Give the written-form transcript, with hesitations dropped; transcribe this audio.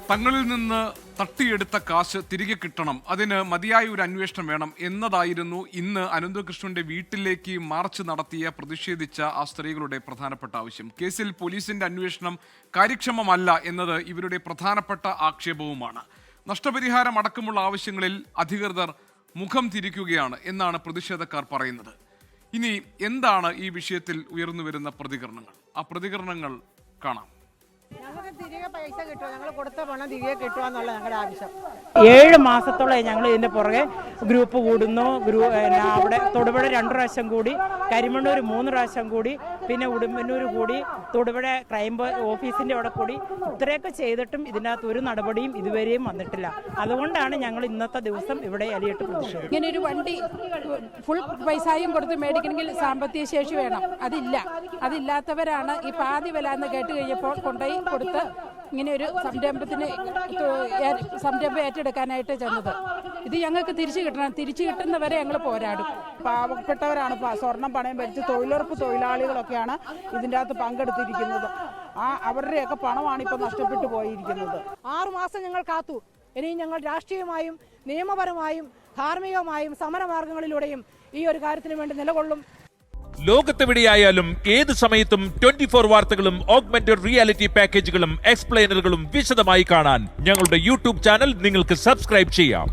തങ്ങളിൽ നിന്ന് തട്ടിയെടുത്ത കാശ് തിരികെ കിട്ടണം, അതിന് മതിയായ ഒരു അന്വേഷണം വേണം എന്നതായിരുന്നു ഇന്ന് അനന്തകൃഷ്ണന്റെ വീട്ടിലേക്ക് മാർച്ച് നടത്തിയ പ്രതിഷേധിച്ച ആ സ്ത്രീകളുടെ പ്രധാനപ്പെട്ട ആവശ്യം. കേസിൽ പോലീസിന്റെ അന്വേഷണം കാര്യക്ഷമമല്ല എന്നത് ഇവരുടെ പ്രധാനപ്പെട്ട ആക്ഷേപവുമാണ്. നഷ്ടപരിഹാരം അടക്കമുള്ള ആവശ്യങ്ങളിൽ അധികൃതർ മുഖം തിരിക്കുകയാണ് എന്നാണ് പ്രതിഷേധക്കാർ പറയുന്നത്. ഇനി എന്താണ് ഈ വിഷയത്തിൽ ഉയർന്നു വരുന്ന പ്രതികരണങ്ങൾ? ആ പ്രതികരണങ്ങൾ കാണാം. ഞങ്ങൾക്ക് തിരികെ പൈസ കിട്ടുക, ഞങ്ങൾ കൊടുത്ത പണം തിരികെ കിട്ടുക എന്നുള്ള ഞങ്ങളുടെ ആവശ്യം. 7 മാസത്തോളം ഞങ്ങൾ ഇതിന്റെ പുറകെ ഗ്രൂപ്പ് കൂടുന്നു. അവിടെ തൊടുപുഴ 2 പ്രാവശ്യം കൂടി, കരിമണ്ണൂർ 3 പ്രാവശ്യം കൂടി, പിന്നെ ഉടുമ്പന്നൂർ കൂടി, തൊടുപുഴ ക്രൈം ഓഫീസിന്റെ അവിടെ കൂടി. ഇത്രയൊക്കെ ചെയ്തിട്ടും ഇതിനകത്ത് ഒരു നടപടിയും ഇതുവരെയും വന്നിട്ടില്ല. അതുകൊണ്ടാണ് ഞങ്ങൾ ഇന്നത്തെ ദിവസം ഇവിടെ അലിയിട്ട് പ്രതിഷേധിക്കുന്നത്. ഇങ്ങനെ ഒരു വണ്ടി ഫുൾ പൈസയും കൊടുത്ത് മേടിക്കണമെങ്കിൽ സാമ്പത്തിക ശേഷി വേണം. അതില്ലാത്തവരാണ് ഈ പാതി വില എന്ന് കേട്ട് കഴിഞ്ഞപ്പോൾ കൊണ്ടുപോയി കൊടുത്ത് ഇങ്ങനെ ഒരു സംരംഭം ഏറ്റെടുക്കാനായിട്ട് ചെന്നത്. ഇത് ഞങ്ങൾക്ക് തിരിച്ചു കിട്ടണം. തിരിച്ചു കിട്ടുന്നവരെ ഞങ്ങൾ പോരാടും. പാവപ്പെട്ടവരാണ് സ്വർണം പണയം വെച്ച് തൊഴിലുറപ്പ് തൊഴിലാളികളൊക്കെയാണ് ഇതിൻ്റെ അകത്ത് പങ്കെടുത്തിരിക്കുന്നത്. അവരുടെയൊക്കെ പണമാണ് ഇപ്പോൾ നഷ്ടപ്പെട്ടു പോയിരിക്കുന്നത്. 6 മാസം ഞങ്ങൾ കാത്തു. ഇനിയും ഞങ്ങൾ രാഷ്ട്രീയമായും നിയമപരമായും ധാർമ്മികമായും സമരമാർഗങ്ങളിലൂടെയും ഈ ഒരു കാര്യത്തിന് വേണ്ടി നിലകൊള്ളും. ലോകത്തെവിടെയായാലും ഏത് സമയത്തും 24 വാർത്തകളും ഓഗ്മെന്റഡ് റിയാലിറ്റി പാക്കേജുകളും എക്സ്പ്ലെയിനറുകളും വിശദമായി കാണാൻ ഞങ്ങളുടെ യൂട്യൂബ് ചാനൽ നിങ്ങൾക്ക് സബ്സ്ക്രൈബ് ചെയ്യാം.